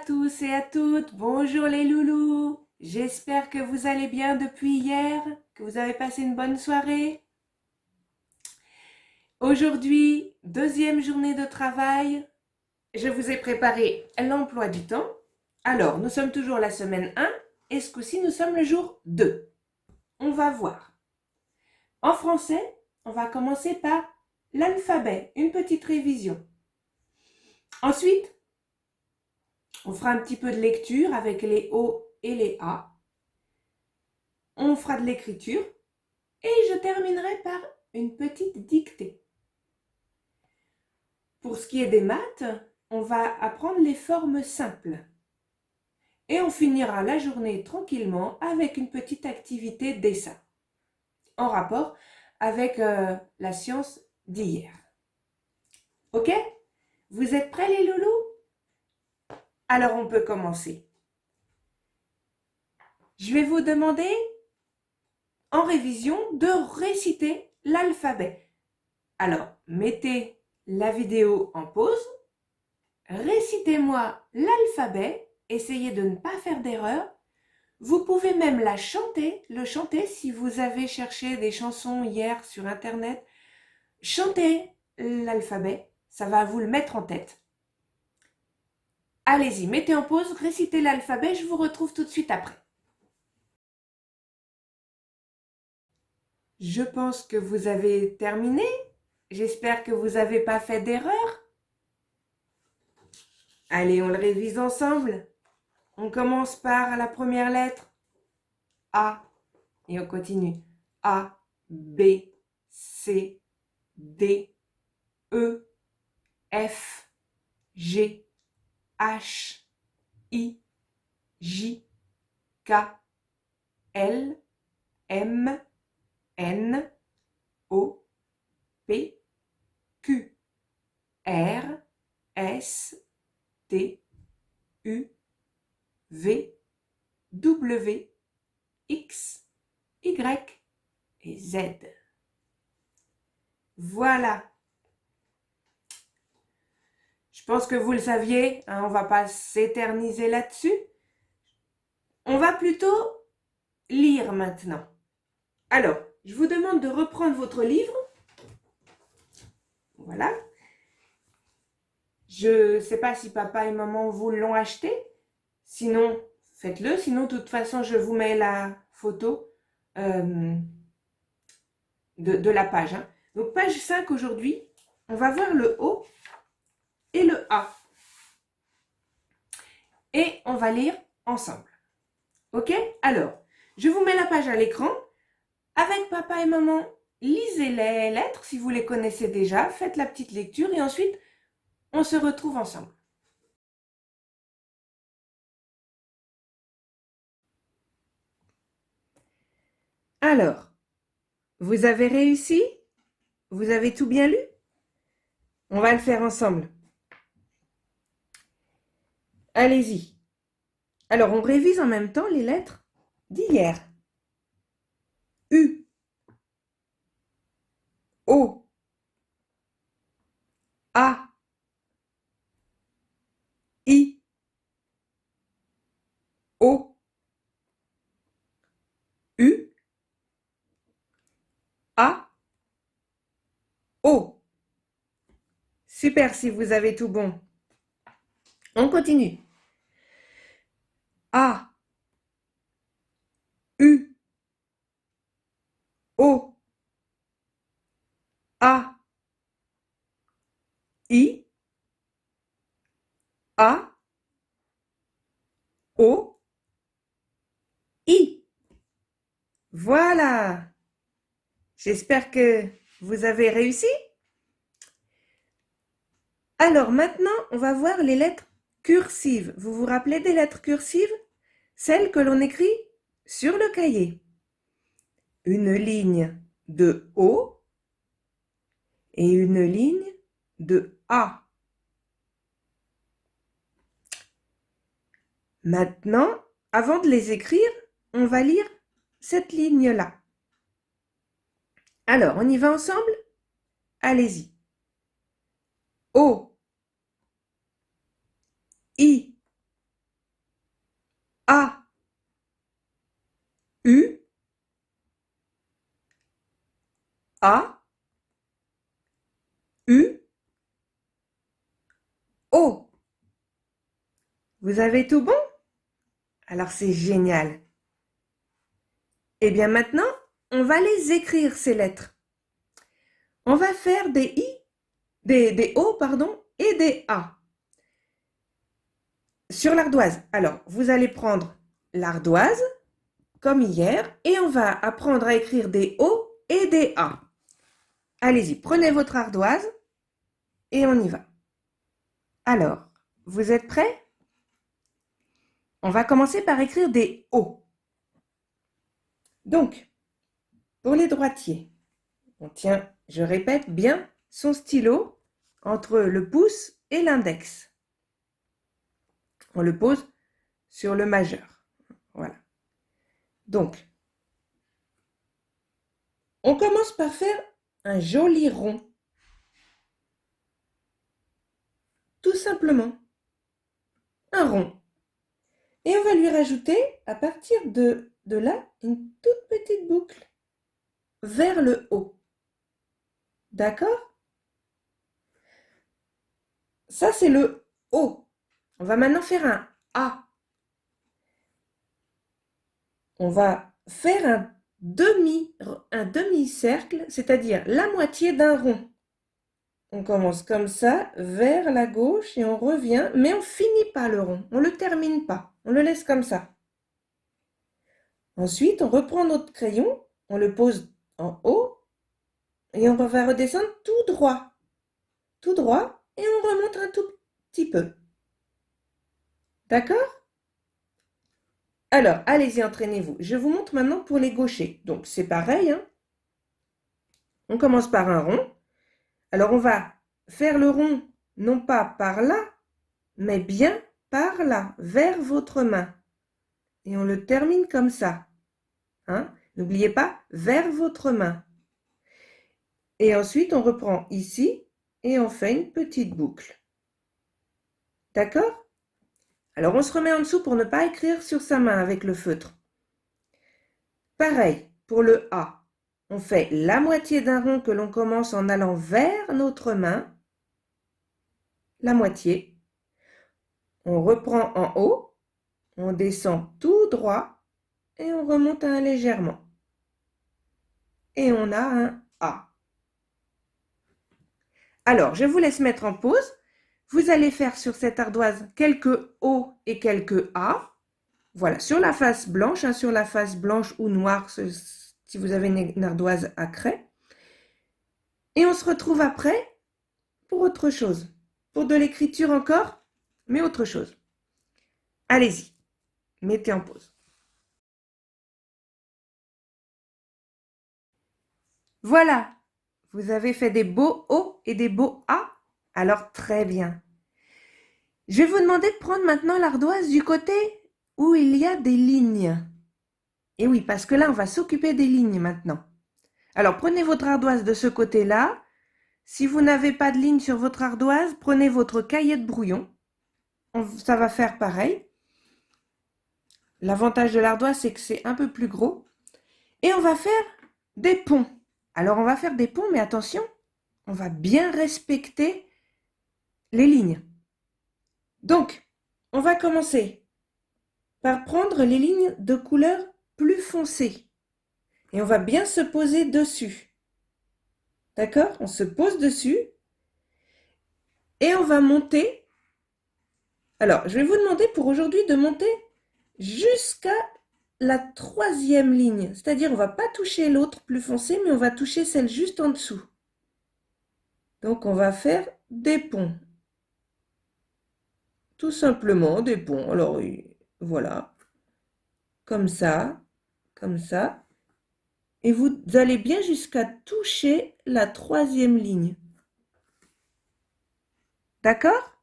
tous et à toutes, bonjour les loulous. J'espère que vous allez bien depuis hier, que vous avez passé une bonne soirée. Aujourd'hui, deuxième journée de travail. Je vous ai préparé l'emploi du temps. Alors, nous sommes toujours la semaine 1 et ce coup-ci, nous sommes le jour 2. On va voir. En français, on va commencer par l'alphabet, une petite révision. Ensuite, on fera un petit peu de lecture avec les O et les A. On fera de l'écriture et je terminerai par une petite dictée. Pour ce qui est des maths, on va apprendre les formes simples. Et on finira la journée tranquillement avec une petite activité dessin en rapport avec la science d'hier. Ok? Vous êtes prêts les loulous? Alors on peut commencer. Je vais vous demander en révision de réciter l'alphabet. Alors, mettez la vidéo en pause, récitez-moi l'alphabet, essayez de ne pas faire d'erreur. Vous pouvez même le chanter si vous avez cherché des chansons hier sur internet. Chantez l'alphabet, ça va vous le mettre en tête. Allez-y, mettez en pause, récitez l'alphabet, je vous retrouve tout de suite après. Je pense que vous avez terminé. J'espère que vous n'avez pas fait d'erreur. Allez, on le révise ensemble. On commence par la première lettre, A, et on continue. A, B, C, D, E, F, G, H, I, J, K, L, M, N, O, P, Q, R, S, T, U, V, W, X, Y et Z. Voilà. Je pense que vous le saviez, hein, on ne va pas s'éterniser là-dessus. On va plutôt lire maintenant. Alors, je vous demande de reprendre votre livre. Voilà. Je ne sais pas si papa et maman vous l'ont acheté. Sinon, faites-le. Sinon, de toute façon, je vous mets la photo de la page. Hein. Donc, page 5 aujourd'hui, on va voir le O et le A. Et on va lire ensemble. Ok? Alors, je vous mets la page à l'écran. Avec papa et maman, lisez les lettres si vous les connaissez déjà. Faites la petite lecture et ensuite, on se retrouve ensemble. Alors, vous avez réussi? Vous avez tout bien lu? On va le faire ensemble. Allez-y. Alors, on révise en même temps les lettres d'hier. U, O, A, I, O, U, A, O. Super si vous avez tout bon. On continue. A, U, O, A, I, A, O, I. Voilà. J'espère que vous avez réussi. Alors maintenant, on va voir les lettres cursives. Vous vous rappelez des lettres cursives? Celles que l'on écrit sur le cahier. Une ligne de O et une ligne de A. Maintenant, avant de les écrire, on va lire cette ligne-là. Alors, on y va ensemble? Allez-y. O, I, A, U, A, U, O. Vous avez tout bon? Alors c'est génial. Et bien maintenant, on va les écrire ces lettres. On va faire des I, des O, pardon, et des A. Sur l'ardoise. Alors, vous allez prendre l'ardoise, comme hier, et on va apprendre à écrire des O et des A. Allez-y, prenez votre ardoise et on y va. Alors, vous êtes prêts? On va commencer par écrire des O. Donc, pour les droitiers, on tient, je répète bien, son stylo entre le pouce et l'index. On le pose sur le majeur. Voilà. Donc, on commence par faire un joli rond. Tout simplement. Un rond. Et on va lui rajouter, à partir de là, une toute petite boucle vers le haut. D'accord? Ça, c'est le O. On va maintenant faire un A. On va faire un demi-cercle, c'est-à-dire la moitié d'un rond. On commence comme ça, vers la gauche, et on revient, mais on finit pas le rond. On ne le termine pas. On le laisse comme ça. Ensuite, on reprend notre crayon, on le pose en haut, et on va redescendre tout droit. Tout droit, et on remonte un tout petit peu. D'accord? Alors, allez-y, entraînez-vous. Je vous montre maintenant pour les gauchers. Donc, c'est pareil, hein? On commence par un rond. Alors, on va faire le rond, non pas par là, mais bien par là, vers votre main. Et on le termine comme ça. Hein? N'oubliez pas, vers votre main. Et ensuite, on reprend ici et on fait une petite boucle. D'accord? Alors, on se remet en dessous pour ne pas écrire sur sa main avec le feutre. Pareil, pour le A, on fait la moitié d'un rond que l'on commence en allant vers notre main. La moitié. On reprend en haut, on descend tout droit et on remonte légèrement. Et on a un A. Alors, je vous laisse mettre en pause. Vous allez faire sur cette ardoise quelques O et quelques A. Voilà, sur la face blanche, hein, sur la face blanche ou noire, si vous avez une ardoise à craie. Et on se retrouve après pour autre chose. Pour de l'écriture encore, mais autre chose. Allez-y, mettez en pause. Voilà, vous avez fait des beaux O et des beaux A. Alors très bien. Je vais vous demander de prendre maintenant l'ardoise du côté où il y a des lignes. Et oui, parce que là, on va s'occuper des lignes maintenant. Alors, prenez votre ardoise de ce côté-là. Si vous n'avez pas de ligne sur votre ardoise, prenez votre cahier de brouillon. Ça va faire pareil. L'avantage de l'ardoise, c'est que c'est un peu plus gros. Et on va faire des ponts. Alors, on va faire des ponts, mais attention, on va bien respecter les lignes. Donc, on va commencer par prendre les lignes de couleur plus foncée. Et on va bien se poser dessus. D'accord? On se pose dessus. Et on va monter. Alors, je vais vous demander pour aujourd'hui de monter jusqu'à la 3e ligne. C'est-à-dire, on ne va pas toucher l'autre plus foncée, mais on va toucher celle juste en dessous. Donc, on va faire des ponts. Tout simplement des ponts. Alors, voilà. Comme ça. Comme ça. Et vous allez bien jusqu'à toucher la 3e ligne. D'accord?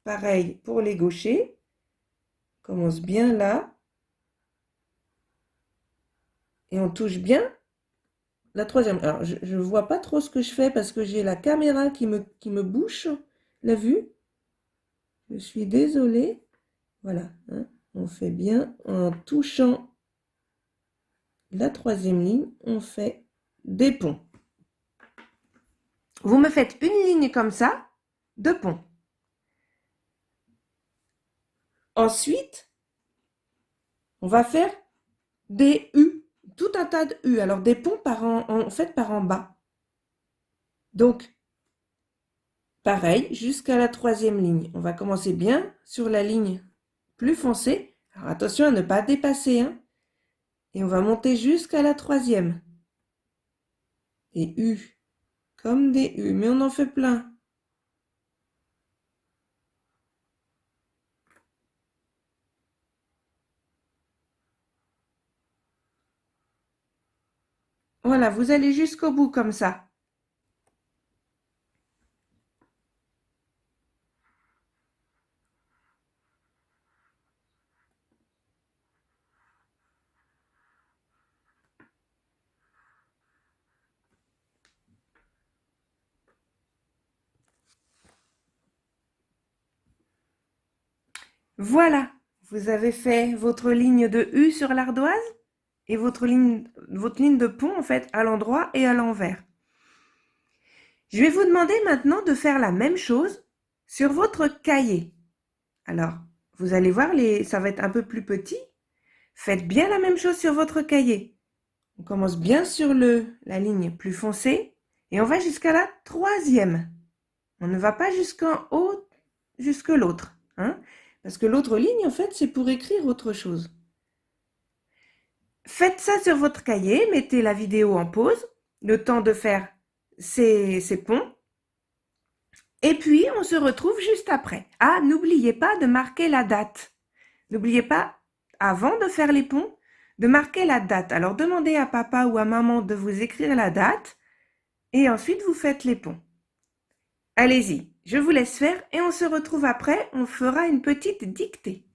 Pareil pour les gauchers. On commence bien là. Et on touche bien la 3e. Alors, je ne vois pas trop ce que je fais parce que j'ai la caméra qui me bouche la vue. Je suis désolée. Voilà. Hein. on fait bien en touchant la troisième ligne, on fait des ponts. Vous me faites une ligne comme ça de ponts. Ensuite, on va faire des U, tout un tas de U. Alors des ponts en fait par en bas. Donc, pareil, jusqu'à la troisième ligne. On va commencer bien sur la ligne plus foncée. Alors attention à ne pas dépasser, hein. Et on va monter jusqu'à la troisième. Des U, comme des U, mais on en fait plein. Voilà, vous allez jusqu'au bout comme ça. Voilà, vous avez fait votre ligne de U sur l'ardoise et votre ligne de pont en fait à l'endroit et à l'envers. Je vais vous demander maintenant de faire la même chose sur votre cahier. Alors, vous allez voir, ça va être un peu plus petit. Faites bien la même chose sur votre cahier. On commence bien sur la ligne plus foncée et on va jusqu'à la troisième. On ne va pas jusqu'en haut, jusque l'autre, hein? Parce que l'autre ligne, en fait, c'est pour écrire autre chose. Faites ça sur votre cahier, mettez la vidéo en pause, le temps de faire ces ponts. Et puis, on se retrouve juste après. Ah, n'oubliez pas de marquer la date. N'oubliez pas, avant de faire les ponts, de marquer la date. Alors, demandez à papa ou à maman de vous écrire la date et ensuite vous faites les ponts. Allez-y, je vous laisse faire et on se retrouve après. On fera une petite dictée.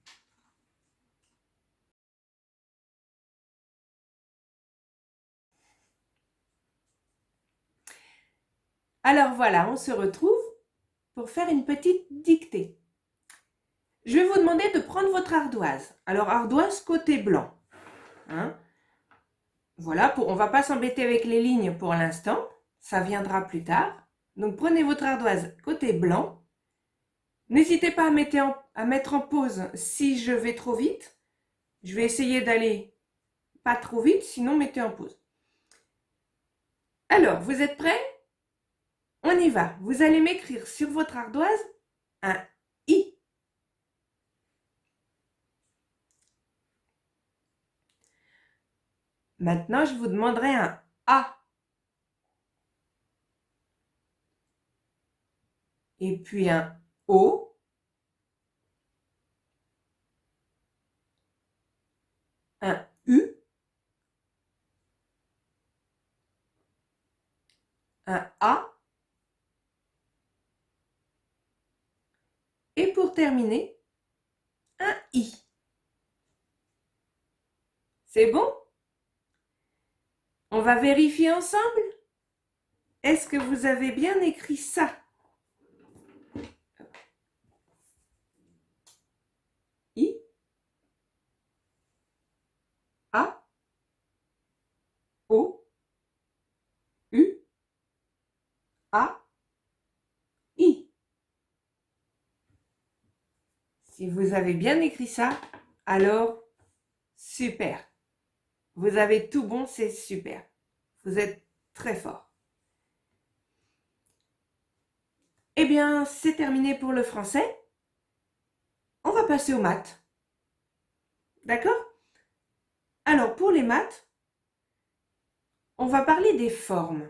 Alors voilà, on se retrouve pour faire une petite dictée. Je vais vous demander de prendre votre ardoise. Alors ardoise côté blanc. Hein? Voilà, on ne va pas s'embêter avec les lignes pour l'instant. Ça viendra plus tard. Donc prenez votre ardoise côté blanc. N'hésitez pas à mettre en pause si je vais trop vite. Je vais essayer d'aller pas trop vite, sinon mettez en pause. Alors, vous êtes prêts? On y va. Vous allez m'écrire sur votre ardoise un I. Maintenant, je vous demanderai un A. Et puis un O. Un U. Un A. Et pour terminer, un I. C'est bon? On va vérifier ensemble? Est-ce que vous avez bien écrit ça? I. A. O. U. A. I. Si vous avez bien écrit ça, alors super. Vous avez tout bon, c'est super. Vous êtes très fort. Eh bien, c'est terminé pour le français. On va passer aux maths. D'accord? Alors, pour les maths, on va parler des formes.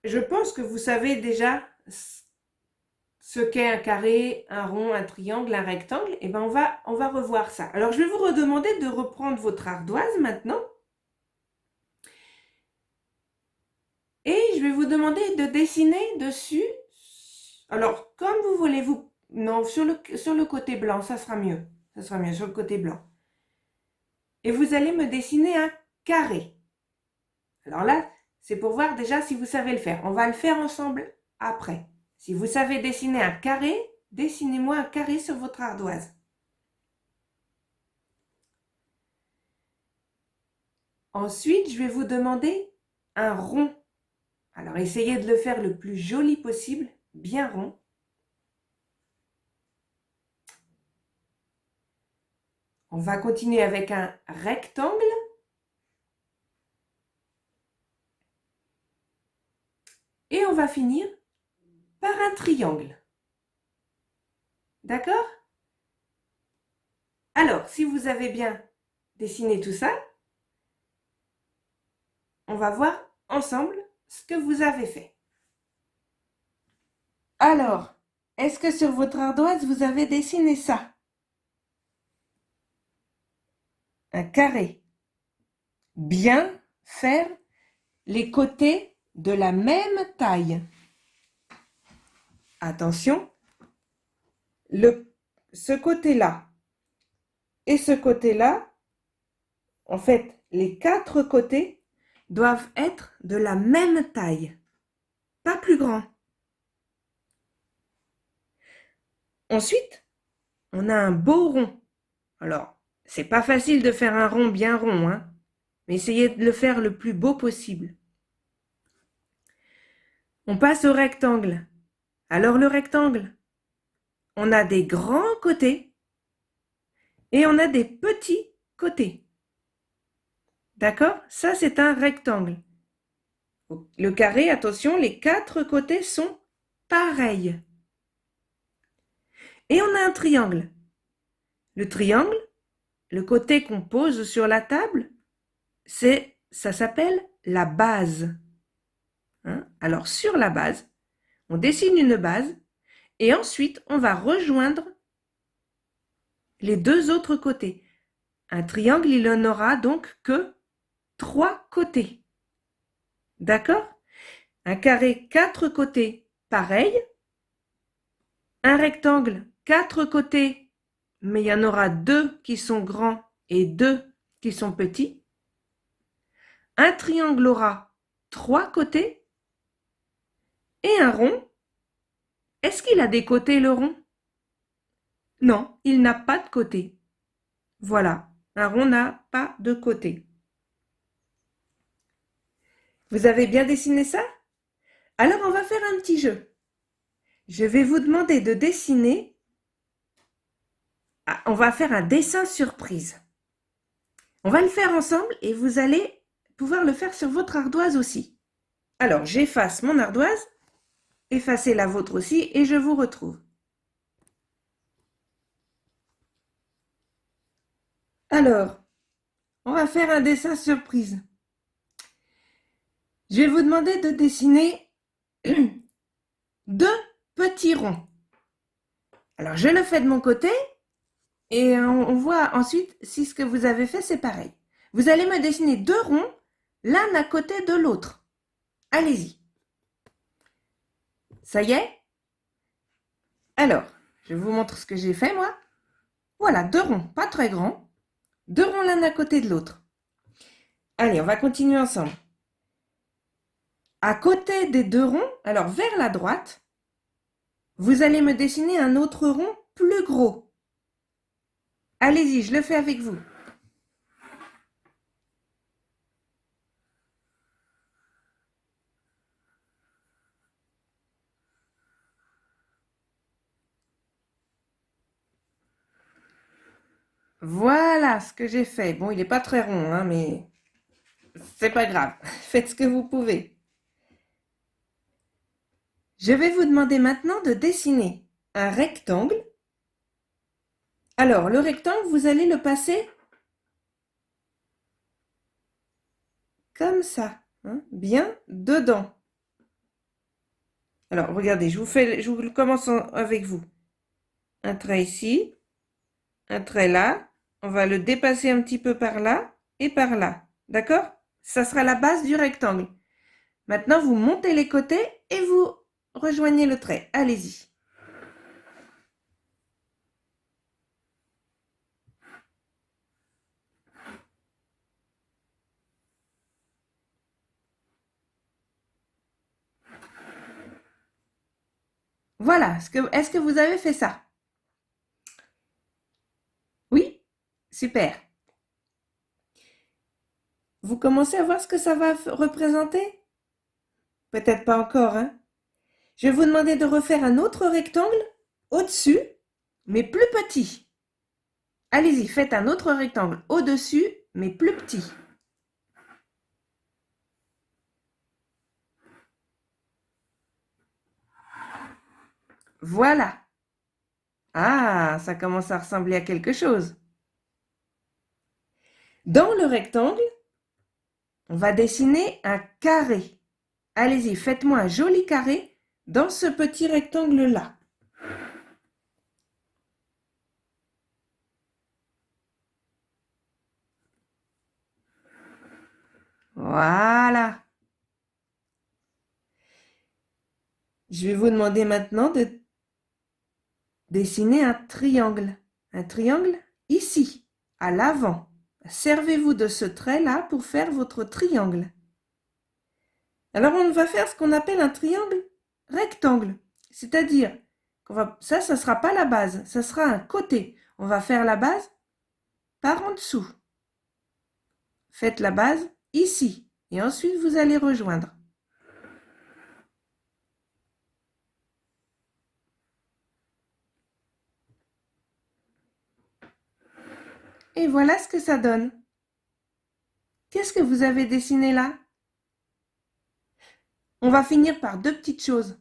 Je pense que vous savez déjà ce qu'est un carré, un rond, un triangle, un rectangle. Eh bien, on va revoir ça. Alors, je vais vous redemander de reprendre votre ardoise maintenant. Et je vais vous demander de dessiner dessus. Alors, comme vous voulez, non, sur le côté blanc, ça sera mieux. Ça sera mieux sur le côté blanc. Et vous allez me dessiner un carré. Alors là, c'est pour voir déjà si vous savez le faire. On va le faire ensemble après. Si vous savez dessiner un carré, dessinez-moi un carré sur votre ardoise. Ensuite, je vais vous demander un rond. Alors, essayez de le faire le plus joli possible, bien rond. On va continuer avec un rectangle. Et on va finir par un triangle. D'accord? Alors, si vous avez bien dessiné tout ça, on va voir ensemble ce que vous avez fait. Alors, est-ce que sur votre ardoise, vous avez dessiné ça? Un carré. Bien faire les côtés de la même taille. Attention, ce côté-là et ce côté-là, en fait, les 4 côtés doivent être de la même taille, pas plus grand. Ensuite, on a un beau rond. Alors, c'est pas facile de faire un rond bien rond, hein, mais essayez de le faire le plus beau possible. On passe au rectangle. Alors le rectangle, on a des grands côtés et on a des petits côtés. D'accord? Ça, c'est un rectangle. Le carré, attention, les 4 côtés sont pareils. Et on a un triangle. Le triangle, le côté qu'on pose sur la table, ça s'appelle la base. Hein? Alors sur la base, on dessine une base et ensuite on va rejoindre les 2 autres côtés. Un triangle, il n'en aura donc que 3 côtés. D'accord? Un carré, 4 côtés, pareil. Un rectangle, 4 côtés, mais il y en aura 2 qui sont grands et 2 qui sont petits. Un triangle aura 3 côtés. Et un rond, est-ce qu'il a des côtés le rond? Non, il n'a pas de côtés. Voilà, un rond n'a pas de côtés. Vous avez bien dessiné ça? Alors on va faire un petit jeu. Je vais vous demander de dessiner. On va faire un dessin surprise. On va le faire ensemble et vous allez pouvoir le faire sur votre ardoise aussi. Alors j'efface mon ardoise, effacez la vôtre aussi et je vous retrouve. Alors, on va faire un dessin surprise. Je vais vous demander de dessiner 2 petits ronds. Alors, je le fais de mon côté et on voit ensuite si ce que vous avez fait, c'est pareil. Vous allez me dessiner 2 ronds, l'un à côté de l'autre. Allez-y. Ça y est? Alors, je vous montre ce que j'ai fait, moi. Voilà, 2 ronds, pas très grands. 2 ronds l'un à côté de l'autre. Allez, on va continuer ensemble. À côté des 2 ronds, alors vers la droite, vous allez me dessiner un autre rond plus gros. Allez-y, je le fais avec vous. Voilà ce que j'ai fait. Bon, il n'est pas très rond, hein, mais c'est pas grave. Faites ce que vous pouvez. Je vais vous demander maintenant de dessiner un rectangle. Alors, le rectangle, vous allez le passer comme ça, hein, bien dedans. Alors, regardez, je vous commence avec vous. Un trait ici, un trait là. On va le dépasser un petit peu par là et par là. D'accord? Ça sera la base du rectangle. Maintenant, vous montez les côtés et vous rejoignez le trait. Allez-y. Voilà, est-ce que vous avez fait ça? Oui? Super. Vous commencez à voir ce que ça va représenter? Peut-être pas encore, hein? Je vais vous demander de refaire un autre rectangle au-dessus, mais plus petit. Allez-y, faites un autre rectangle au-dessus, mais plus petit. Voilà. Ah, ça commence à ressembler à quelque chose. Dans le rectangle, on va dessiner un carré. Allez-y, faites-moi un joli carré dans ce petit rectangle-là. Voilà. Je vais vous demander maintenant de dessiner un triangle. Un triangle ici, à l'avant. Servez-vous de ce trait-là pour faire votre triangle. Alors on va faire ce qu'on appelle un triangle rectangle. C'est-à-dire, ça ne sera pas la base, ça sera un côté. On va faire la base par en dessous. Faites la base ici et ensuite vous allez rejoindre. Et voilà ce que ça donne. Qu'est-ce que vous avez dessiné là? On va finir par deux petites choses.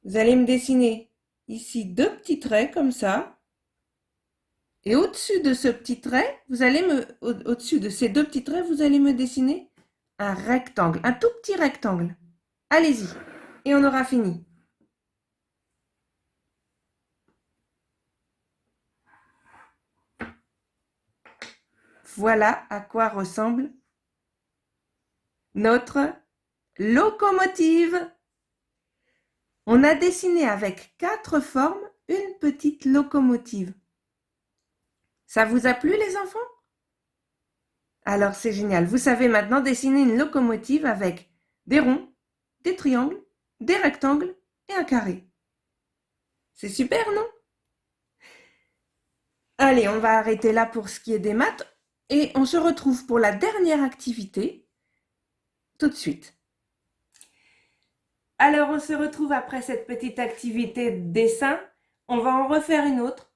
Vous allez me dessiner ici deux petits traits comme ça. Et au-dessus de ce petit trait, au-dessus de ces deux petits traits, vous allez me dessiner un rectangle, un tout petit rectangle. Allez-y, et on aura fini. Voilà à quoi ressemble notre locomotive. On a dessiné avec 4 formes une petite locomotive. Ça vous a plu les enfants? Alors c'est génial, vous savez maintenant dessiner une locomotive avec des ronds, des triangles, des rectangles et un carré. C'est super, non? Allez, on va arrêter là pour ce qui est des maths et on se retrouve pour la dernière activité tout de suite. Alors, on se retrouve après cette petite activité de dessin. On va en refaire une autre.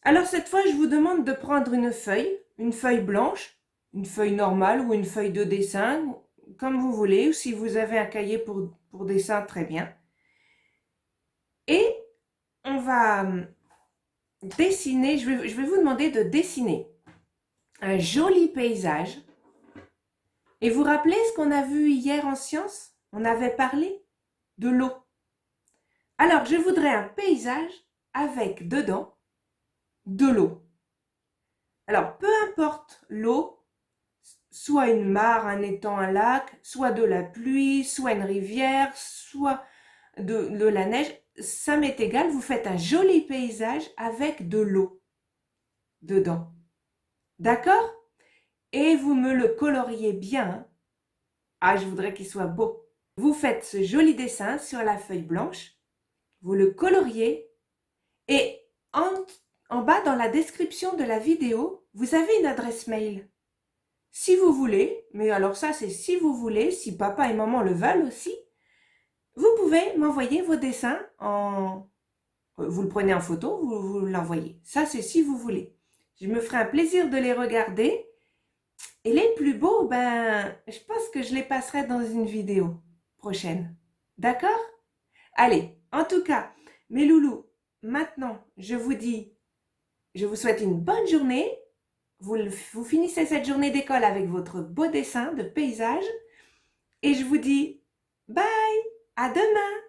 Alors, cette fois, je vous demande de prendre une feuille blanche, une feuille normale ou une feuille de dessin, comme vous voulez, ou si vous avez un cahier pour dessin, très bien. Et on va dessiner, je vais vous demander de dessiner un joli paysage. Et vous rappelez ce qu'on a vu hier en sciences? On avait parlé de l'eau. Alors, je voudrais un paysage avec dedans de l'eau. Alors, peu importe l'eau, soit une mare, un étang, un lac, soit de la pluie, soit une rivière, soit de la neige, ça m'est égal, vous faites un joli paysage avec de l'eau dedans. D'accord? Et vous me le coloriez bien. Ah, je voudrais qu'il soit beau. Vous faites ce joli dessin sur la feuille blanche, vous le coloriez et en bas dans la description de la vidéo, vous avez une adresse mail. Si vous voulez, mais alors ça c'est si vous voulez, si papa et maman le veulent aussi, vous pouvez m'envoyer vos dessins vous le prenez en photo, vous l'envoyez. Ça c'est si vous voulez. Je me ferai un plaisir de les regarder. Et les plus beaux, je pense que je les passerai dans une vidéo prochaine. D'accord? Allez, en tout cas, mes loulous, maintenant, je vous souhaite une bonne journée. Vous finissez cette journée d'école avec votre beau dessin de paysage. Et je vous dis bye, à demain!